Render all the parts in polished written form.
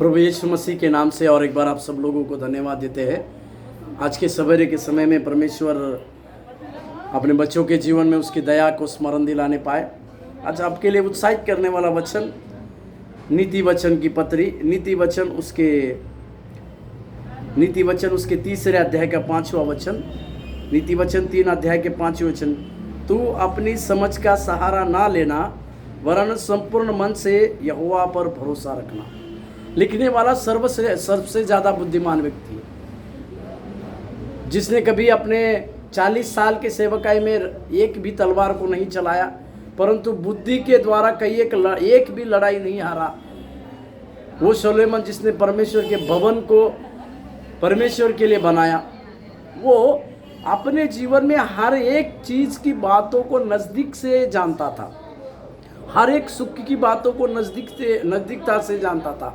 प्रभु यीशु मसीह के नाम से और एक बार आप सब लोगों को धन्यवाद देते हैं। आज के सवेरे के समय में परमेश्वर अपने बच्चों के जीवन में उसकी दया को स्मरण दिलाने पाए। आज आपके लिए उत्साहित करने वाला वचन नीति वचन की पत्री, नीति वचन उसके 3 अध्याय का 5वां वचन, नीति वचन 3 अध्याय के 5वें वचन। तू अपनी समझ का सहारा ना लेना, वरन संपूर्ण मन से यहोवा पर भरोसा रखना। लिखने वाला सबसे ज़्यादा बुद्धिमान व्यक्ति है, जिसने कभी अपने 40 साल के सेवकाई में एक भी तलवार को नहीं चलाया, परंतु बुद्धि के द्वारा एक भी लड़ाई नहीं हारा। वो सोलोमन जिसने परमेश्वर के भवन को परमेश्वर के लिए बनाया, वो अपने जीवन में हर एक चीज़ की बातों को नज़दीक से जानता था, हर एक सुख की बातों को नज़दीकता से जानता था।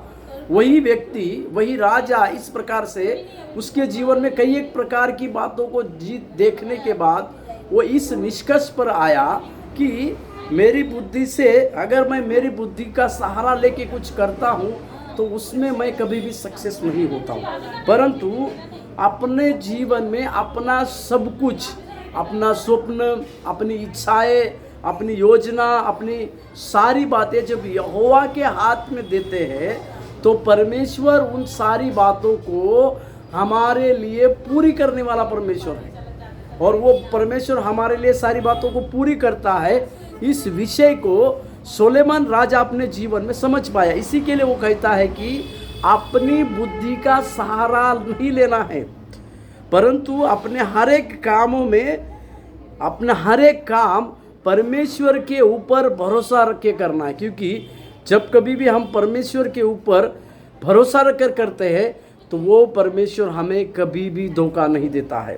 वही व्यक्ति, वही राजा इस प्रकार से उसके जीवन में कई एक प्रकार की बातों को देखने के बाद वो इस निष्कर्ष पर आया कि मेरी बुद्धि से, अगर मैं मेरी बुद्धि का सहारा लेके कुछ करता हूँ तो उसमें मैं कभी भी सक्सेस नहीं होता हूँ, परंतु अपने जीवन में अपना सब कुछ, अपना स्वप्न, अपनी इच्छाएं, अपनी योजना, अपनी सारी बातें जब यहोवा के हाथ में देते हैं तो परमेश्वर उन सारी बातों को हमारे लिए पूरी करने वाला परमेश्वर है। और वो परमेश्वर हमारे लिए सारी बातों को पूरी करता है। इस विषय को सोलोमन राजा अपने जीवन में समझ पाया। इसी के लिए वो कहता है कि अपनी बुद्धि का सहारा नहीं लेना है, परंतु अपने हर एक कामों में, अपना हर एक काम परमेश्वर के ऊपर भरोसा रख के करना है। क्योंकि जब कभी भी हम परमेश्वर के ऊपर भरोसा रखकर करते हैं तो वो परमेश्वर हमें कभी भी धोखा नहीं देता है।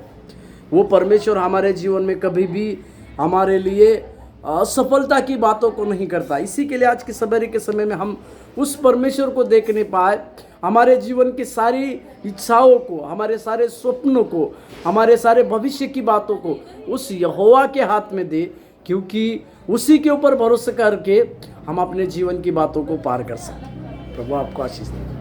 वो परमेश्वर हमारे जीवन में कभी भी हमारे लिए असफलता की बातों को नहीं करता। इसी के लिए आज के सवेरे के समय में हम उस परमेश्वर को देखने पाए, हमारे जीवन की सारी इच्छाओं को, हमारे सारे स्वप्नों को, हमारे सारे भविष्य की बातों को उस यहोवा के हाथ में दे, क्योंकि उसी के ऊपर भरोसा करके हम अपने जीवन की बातों को पार कर सकते हैं। प्रभु आपको आशीष दे।